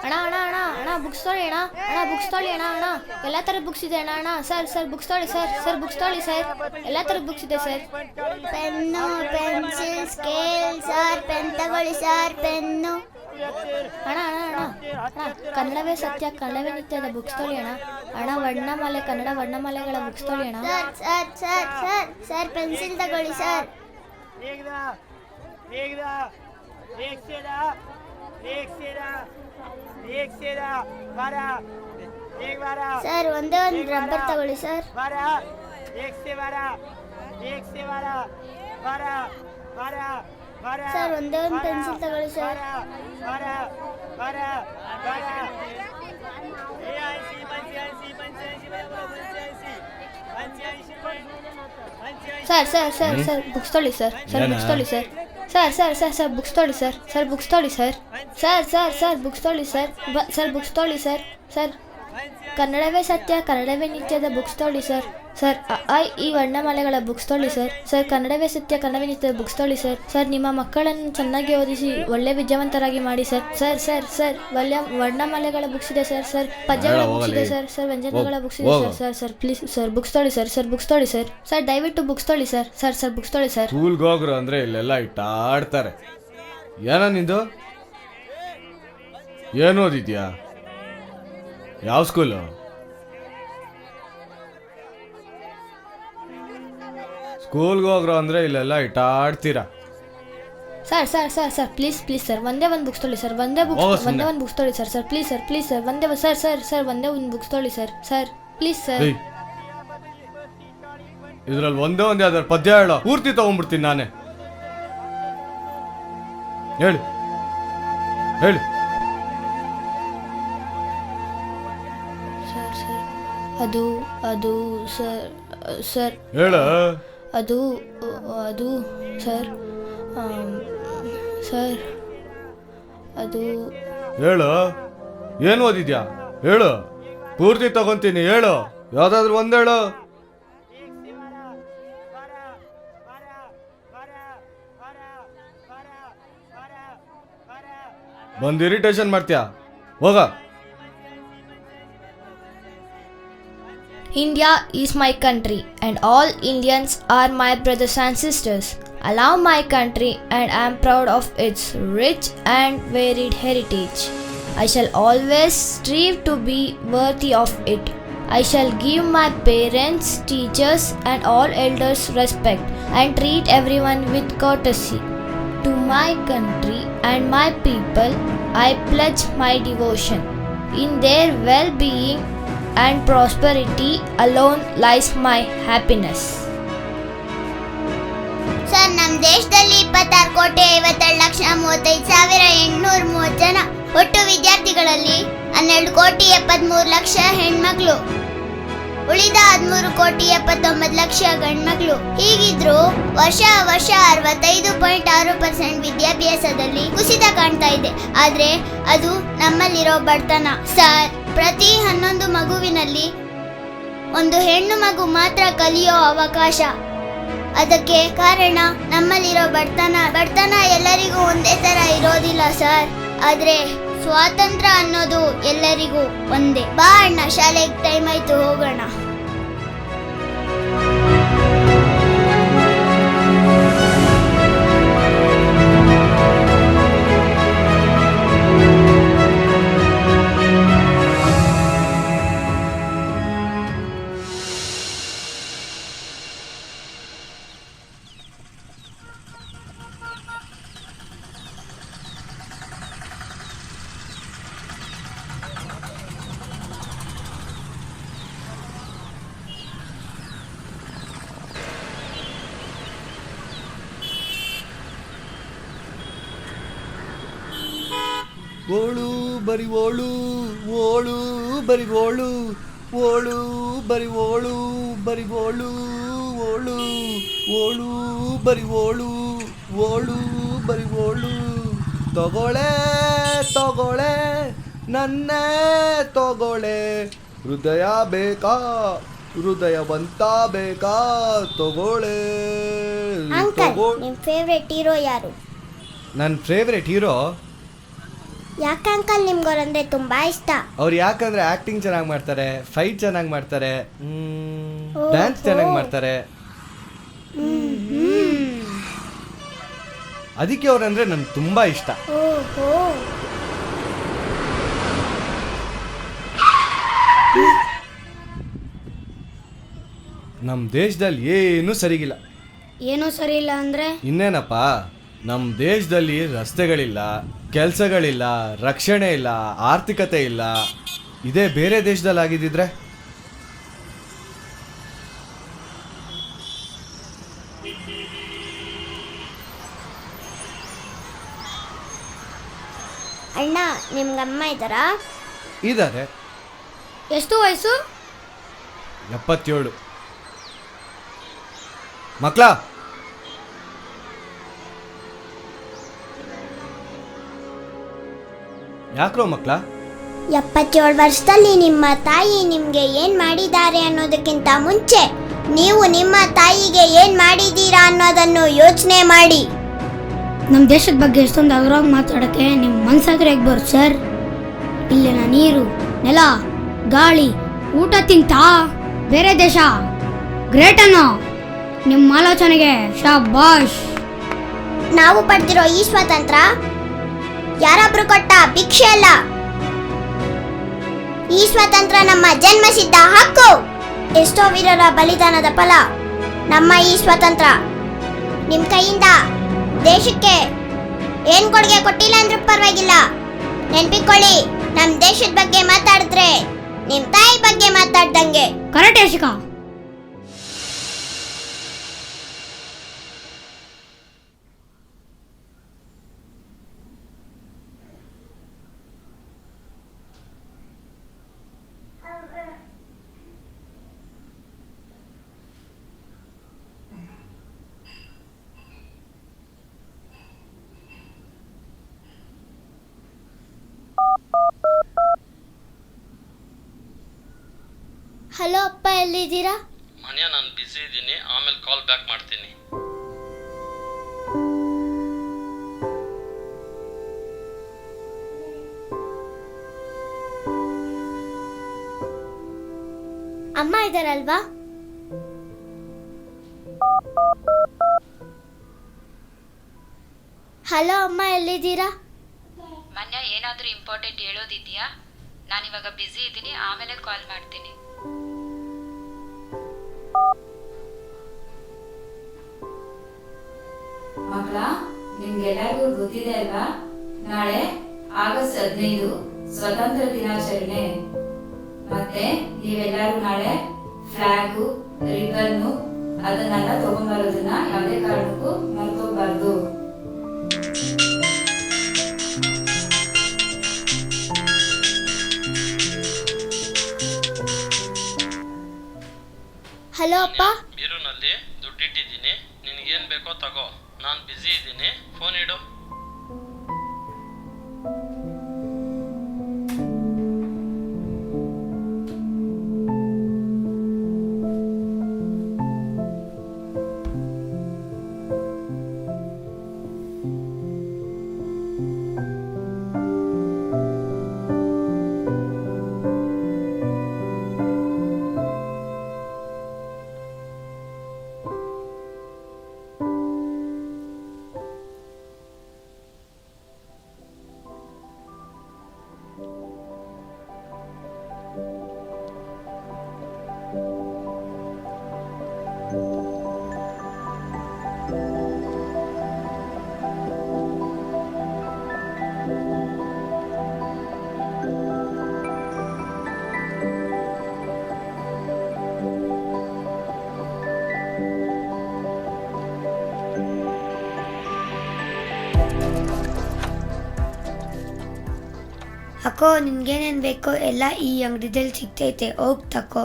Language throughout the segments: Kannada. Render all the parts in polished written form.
ಅಣ್ಣ ಅಣ್ಣ ಅಣ್ಣ ಅಣ್ಣ ಬುಕ್ಸ್ ತೊಳಿ ಅಣ್ಣ, ಅಣ್ಣ ಬುಕ್ಸ್ ತೊಳಿ ಅಣ್ಣ, ಅಣ್ಣ ಎಲ್ಲ ಥರದ ಬುಕ್ಸ್ ಇದೆ ಅಣ್ಣ, ಅಣ್ಣ ಸರ್ ಬುಕ್ಸ್ ತೊಳಿ ಸರ್ ಬುಕ್ಸ್ ತೊಳಿ ಸರ್, ಎಲ್ಲ ಥರದ ಬುಕ್ಸ್ ಇದೆ sir. Pen, pencil, scale sir, pen ತಗೊಳ್ಳಿ ಸರ್, ಪೆನ್ನು. ಅಣ್ಣ ಅಣ್ಣ ಅಣ್ಣ ಅಣ್ಣ ಕನ್ನಡವೇ ಸತ್ಯ ಕನ್ನಡವೇ ನಿತ್ಯದ ಬುಕ್ಸ್ ತೊಳಿ ಅಣ್ಣ, ಅಣ್ಣ ವರ್ಣಮಾಲೆ ಕನ್ನಡ ವರ್ಣಮಾಲೆಗಳ ಬುಕ್ಸ್ ತೊಳಿ ಅಣ್ಣ. ಸರ್ ಪೆನ್ಸಿಲ್ ತಗೊಳ್ಳಿ ಸರ್. ಸರ್ ಒಂದೇ ಒಂದು ರಬ್ಬರ್ ತಗೊಳ್ಳಿ ಸರ್. ಸರ್ ಒಂದೇ ಒಂದು ಪೆನ್ಸಿಲ್ ತಗೊಳ್ಳಿ ಸರ್. ಸರ್ ಬುಕ್ಸ್ ತೊಳಿ ಸರ್ ಬುಕ್ಸ್ ತೊಳಿ ಸರ್ ಬುಕ್ಸ್ ತೊಳಿ ಸರ್ ಬುಕ್ಸ್ ತೊಳಿ ಸರ್ ಬುಕ್ಸ್ ತೊಳಿ ಸರ್ ಬುಕ್ಸ್ ತೊಳಿ ಸರ್ ಕನ್ನಡವೇ ಸತ್ಯ ಕನ್ನಡವೇ ನಿತ್ಯದ ಬುಕ್ಸ್ ತೊಳಿ ಸರ್ ಈ ವರ್ಣಮಾಲೆಗಳ ಬುಕ್ಸ್ ತೊಳಿ ಸರ್ ಕನ್ನಡವೇ ಸತ್ಯ ಕನ್ನಡವೇ ನಿತ್ಯದ ಬುಕ್ಸ್ ತೊಳಿ ಸರ್ ನಿಮ್ಮ ಮಕ್ಕಳನ್ನು ಚೆನ್ನಾಗಿ ಓದಿಸಿ ಒಳ್ಳೆ ವಿದ್ಯಾವಂತರಾಗಿ ಮಾಡಿ ಸರ್ ವರ್ಣಮಾಲೆಗಳ ಬುಕ್ಸ್ ಇದೆ ಸರ್ ಪದ್ಯಗಳ ಬುಕ್ಸ್ ಇದೆ ಸರ್ ವ್ಯಂಜನಗಳ ಬುಕ್ಸ್ ಇದೆ ಸರ್ ಪ್ಲೀಸ್ ಸರ್ ಬುಕ್ಸ್ ತೊಳಿ ಸರ್ ಬುಕ್ಸ್ ತೊಳಿ ಸರ್ ದಯವಿಟ್ಟು ಬುಕ್ಸ್ ತೊಳಿ ಸರ್ ಬುಕ್ಸ್ ತೊಳಿ ಸರ್. ಸ್ಕೂಲ್ಗೆ ಹೋಗ್ರು ಅಂದ್ರೆ ಇಲ್ಲೆಲ್ಲ ಆಡ್ತಾರೆ. ಏನೋ ನಿಂದು ಏನು ಓದಿದ್ಯಾ? ಯಾವ ಸ್ಕೂಲು? ಸ್ಕೂಲ್ಗೆ ಹೋಗ್ರು ಅಂದ್ರೆ ಇಲ್ಲೆಲ್ಲ ಆಡ್ತೀರಾ. ಸರ್ ಪ್ಲೀಸ್ ಸರ್ ಒಂದೇ ಒಂದು ಬುಕ್ಸ್ ತೊಳಿ ಸರ್ ಒಂದೇ ಒಂದು ಬುಕ್ಸ್ ತೊಳಿ ಸರ್ ಪ್ಲೀಸ್ ಸರ್ ಒಂದೇ ಒಂದೇ ಒಂದು ಬುಕ್ಸ್ ತೊಳಿ ಸರ್ ಪ್ಲೀಸ್ ಸರ್. ಇದ್ರಲ್ಲಿ ಒಂದೇ ಒಂದು ಯಾವ್ದಾರು ಪದ್ಯ ಹೇಳೋ, ಪೂರ್ತಿ ತಗೊಂಡ್ಬಿಡ್ತೀನಿ ನಾನೇ. ಹೇಳಿ ಅದು ಸರ್ ಹೇಳ. ಅದು ಸರ್ ಅದು ಹೇಳು. ಏನು ಓದಿದ್ಯಾ ಹೇಳು, ಪೂರ್ತಿ ತಗೊಂತೀನಿ ಹೇಳು. ಯಾವ್ದಾದ್ರು ಒಂದ್ ಹೇಳು. ಬಂದು ಇರಿಟೇಷನ್ ಮಾಡ್ತೀಯಾ? ಹೋಗ. India is my country and all Indians are my brothers and sisters. I love my country and I am proud of its rich and varied heritage. I shall always strive to be worthy of it. I shall give my parents, teachers and all elders respect and treat everyone with courtesy. To my country and my people I pledge my devotion. In their well-being and prosperity alone lies my happiness. Sir ನಮ್ಮ ದೇಶದಲ್ಲಿ 26,57,35,830 ಜನ ಒಟ್ಟು ವಿದ್ಯಾರ್ಥಿಗಳಲ್ಲಿ 12,73,00,000 ಹೆಣ್ಮಕ್ಳು, ಉಳಿದ 13,79,00,000 ಗಂಡ್ಮಕ್ಳು. ಹೀಗಿದ್ರು ವರ್ಷ 65.6% ವಿದ್ಯಾಭ್ಯಾಸದಲ್ಲಿ ಕುಸಿತ ಕಾಣ್ತಾ ಇದೆ. ಆದ್ರೆ ಅದು ನಮ್ಮಲ್ಲಿರೋ ಬಡತನ. ಸರ್, ಪ್ರತಿ 11 ಮಗುವಿನಲ್ಲಿ ಒಂದು ಹೆಣ್ಣು ಮಗು ಮಾತ್ರ ಕಲಿಯೋ ಅವಕಾಶ. ಅದಕ್ಕೆ ಕಾರಣ ನಮ್ಮಲ್ಲಿರೋ ಬಡತನ ಎಲ್ಲರಿಗೂ ಒಂದೇ ತರ ಇರೋದಿಲ್ಲ ಸರ್. ಆದ್ರೆ ಸ್ವಾತಂತ್ರ್ಯ ಅನ್ನೋದು ಎಲ್ಲರಿಗೂ ಒಂದೇ. ಬಾ ಅಣ್ಣ, ಶಾಲೆಗೆ ಟೈಮ್ ಆಯ್ತು, ಹೋಗೋಣ. ಓಳು ಬರಿ ಓಳು ಓಳು ಬರಿ ಓಳು ಓಳು ಬರಿ ಓಳು ಬರಿ ಓಳು ಓಳು ಓಳು ಬರಿ ಓಳು ಓಳು ಬರಿ ಓಳು. ತಗೊಳೆ ತಗೊಳೆ ನನ್ನೇ ತಗೊಳೆ, ಹೃದಯ ಬೇಕಾ ಹೃದಯವಂತ ಬೇಕಾ, ತಗೊಳೆ. ನಿಮ್ ಫೇವ್ರೆಟ್ ಹೀರೋ ಯಾರು? ನನ್ನ ಫೇವ್ರೆಟ್ ಹೀರೋ. ಯಾಕೆ ಅಂಕಲ್ ನಿಮ್ಗವ್ರಂದ್ರೆ ತುಂಬಾ ಇಷ್ಟ? ಅವ್ರು ಯಾಕಂದ್ರೆ ಆಕ್ಟಿಂಗ್ ಚೆನ್ನಾಗಿ ಮಾಡ್ತಾರೆ, ಫೈಟ್ ಚೆನ್ನಾಗಿ ಮಾಡ್ತಾರೆ, ಡ್ಯಾನ್ಸ್ ಚೆನ್ನಾಗಿ ಮಾಡ್ತಾರೆ. ಅದಕ್ಕೆ ಅವ್ರಂದ್ರೆ ನನ್ಗೆ ತುಂಬಾ ಇಷ್ಟ. ಓಹೋ, ನಮ್ಮ ದೇಶದಲ್ಲಿ ಏನೂ ಸರಿಗಿಲ್ಲ. ಏನೂ ಸರಿ ಇಲ್ಲ ಅಂದ್ರೆ? ಇನ್ನೇನಪ್ಪ, ನಮ್ಮ ದೇಶದಲ್ಲಿ ರಸ್ತೆಗಳಿಲ್ಲ, ಕೆಲಸಗಳಿಲ್ಲ, ರಕ್ಷಣೆ ಇಲ್ಲ, ಆರ್ಥಿಕತೆ ಇಲ್ಲ. ಇದೇ ಬೇರೆ ದೇಶದಲ್ಲಿ ಆಗಿದ್ದಿದ್ರೆ ಅಣ್ಣ, ನಿಮ್ಗಮ್ಮ ಇದ್ದಾರಾ? ಇದ್ದಾರೆ. ಎಷ್ಟು ವಯಸ್ಸು? 77. ಮಕ್ಕಳ, ಯಾಕ್ರೋ ಮಕ್ಕಳ? 77 ವರ್ಷದಲ್ಲಿ ನಿಮ್ಮ ತಾಯಿ ನಿಮ್ಗೆ ಏನ್ ಮಾಡಿದ್ದಾರೆ ಅನ್ನೋದಕ್ಕಿಂತ ಮುಂಚೆ ನೀವು ನಿಮ್ಮ ತಾಯಿಗೆ ಏನ್ ಮಾಡಿದ್ದೀರಾ ಅನ್ನೋದನ್ನು ಯೋಚನೆ ಮಾಡಿ. ನಮ್ಮ ದೇಶದ ಬಗ್ಗೆ ಎಷ್ಟೊಂದು ಅದ್ರಾಗ ಮಾತಾಡೋಕ್ಕೆ ನಿಮ್ಮ ಮನ್ಸಾದ್ರೆ ಹೇಗೆ ಬರುತ್ತೆ ಸರ್? ಇಲ್ಲಿನ ನೀರು, ನೆಲ, ಗಾಳಿ, ಊಟ ತಿಂತ ಬೇರೆ ದೇಶ ಗ್ರೇಟ್ ಅನ್ನೋ ನಿಮ್ಮ ಆಲೋಚನೆಗೆ ಶಾಬಾಷ್. ನಾವು ಪಡೆದಿರೋ ಈ ಸ್ವಾತಂತ್ರ್ಯ ಯಾರೊಬ್ರು ಕೊಟ್ಟ ಭಿಕ್ಷೆ ಅಲ್ಲ. ಈ ಸ್ವಾತಂತ್ರ್ಯ ನಮ್ಮ ಜನ್ಮಸಿದ್ಧ ಹಕ್ಕು. ಎಷ್ಟೋ ವೀರರ ಬಲಿದಾನದ ಫಲ ನಮ್ಮ ಈ ಸ್ವಾತಂತ್ರ್ಯ. ನಿಮ್ಮ ಕೈಯಿಂದ ದೇಶಕ್ಕೆ ಏನ್ ಕೊಡುಗೆ ಕೊಟ್ಟಿಲ್ಲ ಅಂದ್ರೂ ಪರವಾಗಿಲ್ಲ, ನೆನ್ಪಿಕೊಳ್ಳಿ, ನಮ್ಮ ದೇಶದ ಬಗ್ಗೆ ಮಾತಾಡಿದ್ರೆ ನಿಮ್ಮ ತಾಯಿ ಬಗ್ಗೆ ಮಾತಾಡ್ದಂಗೆ. ಕರೆಕ್ಟ್ ಯಶಿಕಾ. ಹಲೋ ಅಪ್ಪ, ಎಲ್ಲಿದ್ದೀರಾ? ಮನೆಯ ನಾನು ಬ್ಯುಸಿ ಇದ್ದೀನಿ, ಆಮೇಲೆ ಕಾಲ್ ಬ್ಯಾಕ್ ಮಾಡ್ತೀನಿ. ಅಮ್ಮ ಇದ್ದಾರಲ್ವಾ? ಹಲೋ ಅಮ್ಮ, ಎಲ್ಲಿದ್ದೀರಾ? ಮನ್ಯ ಏನಾದರೂ ಇಂಪಾರ್ಟೆಂಟ್ ಹೇಳೋದಿದೆಯಾ? ನಾನಿವಾಗ ಬ್ಯುಸಿ ಇದ್ದೀನಿ, ಆಮೇಲೆ ಕಾಲ್ ಮಾಡ್ತೀನಿ. ಮಕ್ಕಳ, ನಿಮ್ಗೆಲ್ಲರಿಗೂ ಗೊತ್ತಿದೆ ಅಲ್ವಾ, ನಾಳೆ ಆಗಸ್ಟ್ 15 ಸ್ವತಂತ್ರ ದಿನಾಚರಣೆ. ಮತ್ತೆ ನೀವೆಲ್ಲರೂ ನಾಳೆ ಫ್ಲಾಗು, ರಿಬ್ಬನ್ನು ಅದನ್ನೆಲ್ಲ ತಗೊಂಡ್ಬರೋದನ್ನ ಯಾವುದೇ ಕಾರಣಕ್ಕೂ ಮರ್ತೋಗ್ಬಾರ್ದು. ಹಲೋ ಅಪ್ಪ. ಬೀರುನಲ್ಲಿ ದುಡ್ಡಿಟ್ಟಿದ್ದೀನಿ, ನಿನಗೇನು ಬೇಕೋ ತಗೋ. ನಾನು ಬ್ಯುಸಿ ಇದ್ದೀನಿ, ಫೋನ್ ಇಡು. ಅಕ್ಕೋ, ನಿನ್ಗೇನೇನು ಬೇಕೋ ಎಲ್ಲ ಈ ಅಂಗಡಿದಲ್ಲಿ ಸಿಗ್ತೈತೆ, ಹೋಗಿ ತಕೋ.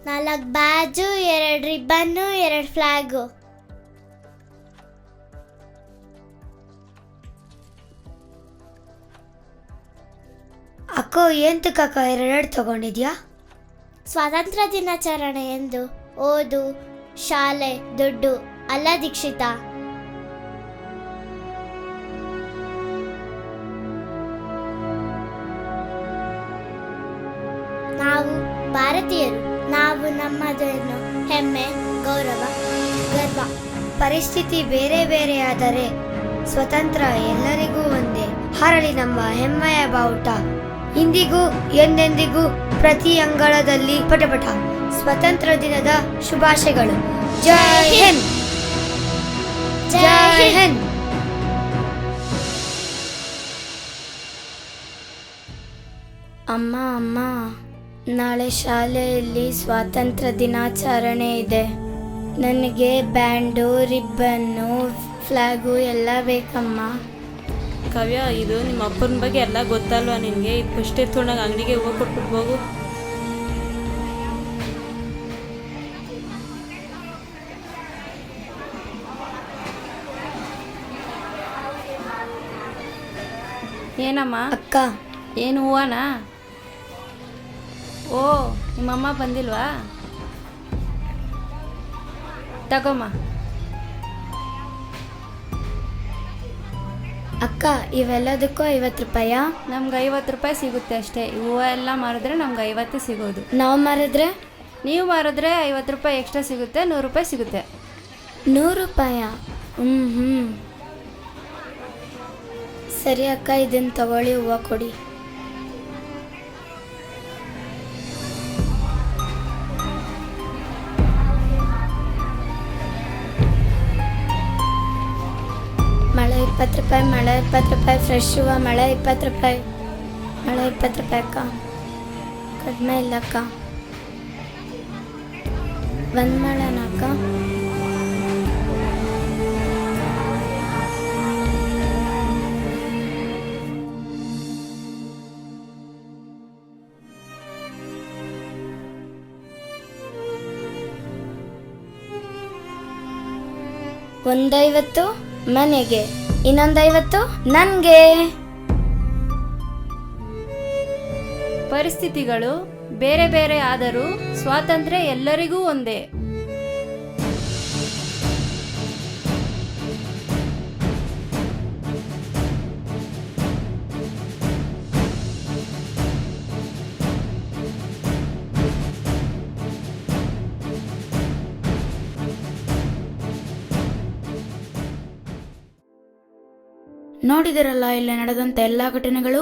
4 ಬ್ಯಾಜು, 2 ರಿಬ್ಬನ್ನು, 2 ಫ್ಲಾಗು. ಅಕ್ಕೋ, ಏಂತಕ್ಕ 2 ತಗೊಂಡಿದ್ಯಾ? ಸ್ವಾತಂತ್ರ್ಯ ದಿನಾಚರಣೆ ಎಂದು ಓದು, ಶಾಲೆ, ದುಡ್ಡು ಅಲ್ಲ ದೀಕ್ಷಿತಾ. ಭಾರತೀಯರು. ನಾವು ನಮ್ಮದನ್ನು ಹೆಮ್ಮೆ, ಗೌರವ, ಗರ್ವ. ಪರಿಸ್ಥಿತಿ ಬೇರೆ ಬೇರೆಯಾದರೆ ಸ್ವತಂತ್ರ ಎಲ್ಲರಿಗೂ ಒಂದೇ. ಹರಳಿ ನಮ್ಮ ಹೆಮ್ಮೆಯ ಬಾವುಟ ಇಂದಿಗೂ ಎಂದೆಂದಿಗೂ ಪ್ರತಿ ಅಂಗಳದಲ್ಲಿ ಪಟಪಟ. ಸ್ವತಂತ್ರ ದಿನದ ಶುಭಾಶಯಗಳು. ಜೈ ಹಿಂದ್, ಜೈ ಹಿಂದ್. ಅಮ್ಮ ಅಮ್ಮ, ನಾಳೆ ಶಾಲೆಯಲ್ಲಿ ಸ್ವಾತಂತ್ರ್ಯ ದಿನಾಚರಣೆ ಇದೆ. ನನಗೆ ಬ್ಯಾಂಡು, ರಿಬ್ಬನ್ನು, ಫ್ಲಾಗು ಎಲ್ಲ ಬೇಕಮ್ಮ. ಕಾವ್ಯ, ಇದು ನಿಮ್ಮ ಅಪ್ಪನ ಬಗ್ಗೆ ಎಲ್ಲ ಗೊತ್ತಲ್ವಾ ನಿನಗೆ? ಇದು ಫಸ್ಟ್ ಎತ್ಕೊಂಡಾಗ ಅಂಗಡಿಗೆ ಹೋಗಿ ಕೊಟ್ಬಿಟ್ಟು ಹೋಗು. ಏನಮ್ಮ? ಅಕ್ಕ, ಏನು ಹೂವನಾ? ಓ, ನಿಮ್ಮಮ್ಮ ಬಂದಿಲ್ವಾ? ತಗೊಮ್ಮ. ಅಕ್ಕ, ಇವೆಲ್ಲದಕ್ಕೂ 50 ರೂಪಾಯಾ? ನಮ್ಗೆ 50 ರೂಪಾಯಿ ಸಿಗುತ್ತೆ ಅಷ್ಟೇ. ಹೂವು ಎಲ್ಲ ಮಾರಿದ್ರೆ ನಮ್ಗೆ 50 ಸಿಗೋದು. ನಾವು ಮಾರಿದ್ರೆ? ನೀವು ಮಾರಿದ್ರೆ 50 ರೂಪಾಯಿ ಎಕ್ಸ್ಟ್ರಾ ಸಿಗುತ್ತೆ, 100 ರೂಪಾಯಿ ಸಿಗುತ್ತೆ. 100 ರೂಪಾಯಾ? ಸರಿ ಅಕ್ಕ, ಇದನ್ನು ತಗೊಳ್ಳಿ, ಹೂವು ಕೊಡಿ. ಮಳೆ 20 ರೂಪಾಯಿ, ಮಳೆ 20 ರೂಪಾಯಿ, ಫ್ರೆಶ್ ಹೂವು ಮಳೆ 20 ರೂಪಾಯಿ, ಮಳೆ 20 ರೂಪಾಯಿ ಅಕ್ಕ. ಕಡಿಮೆ ಇಲ್ಲ ಅಕ್ಕ. ಒಂದು ಮಾಡೋಣ ಅಕ್ಕ. ಒಂದು 50 ಮನೆಗೆ, ಇನ್ನೊಂದು 50 ನನಗೆ. ಪರಿಸ್ಥಿತಿಗಳು ಬೇರೆ ಬೇರೆ ಆದರೂ ಸ್ವಾತಂತ್ರ್ಯ ಎಲ್ಲರಿಗೂ ಒಂದೇ. ನೋಡಿದಿರಲ್ಲ ಇಲ್ಲಿ ನಡೆದಂತ ಎಲ್ಲಾ ಘಟನೆಗಳು.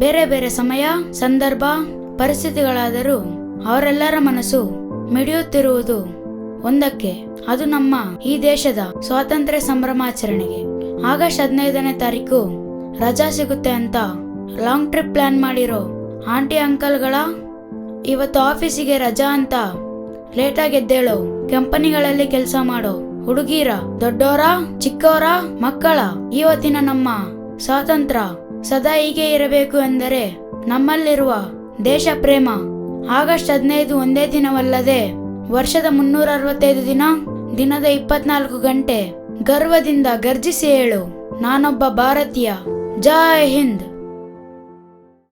ಬೇರೆ ಬೇರೆ ಸಮಯ, ಸಂದರ್ಭ, ಪರಿಸ್ಥಿತಿಗಳಾದರೂ ಅವರೆಲ್ಲರ ಮನಸ್ಸು ಮಿಡಿಯುತ್ತಿರುವುದು ಒಂದಕ್ಕೆ, ಅದು ನಮ್ಮ ಈ ದೇಶದ ಸ್ವಾತಂತ್ರ್ಯ ಸಂಭ್ರಮಾಚರಣೆಗೆ. ಆಗಸ್ಟ್ 15ನೇ ತಾರೀಕು ರಜಾ ಸಿಗುತ್ತೆ ಅಂತ ಲಾಂಗ್ ಟ್ರಿಪ್ ಪ್ಲಾನ್ ಮಾಡಿರೋ ಆಂಟಿ ಅಂಕಲ್ಗಳ, ಇವತ್ತು ಆಫೀಸಿಗೆ ರಜಾ ಅಂತ ಲೇಟಾಗಿ ಎದ್ದೇಳೋ, ಕಂಪನಿಗಳಲ್ಲಿ ಕೆಲಸ ಮಾಡೋ ಹುಡುಗೀರ, ದೊಡ್ಡೋರ, ಚಿಕ್ಕವರ, ಮಕ್ಕಳ, ಇವತ್ತಿನ ನಮ್ಮ ಸ್ವಾತಂತ್ರ್ಯ ಸದಾ ಹೀಗೆ ಇರಬೇಕು ಎಂದರೆ ನಮ್ಮಲ್ಲಿರುವ ದೇಶ ಪ್ರೇಮ. ಆಗಸ್ಟ್ 15 ಒಂದೇ ದಿನವಲ್ಲದೆ ವರ್ಷದ 365 ದಿನ, ದಿನದ 24 ಗಂಟೆ ಗರ್ವದಿಂದ ಗರ್ಜಿಸಿ ಹೇಳು, ನಾನೊಬ್ಬ ಭಾರತೀಯ. ಜೈ ಹಿಂದ್.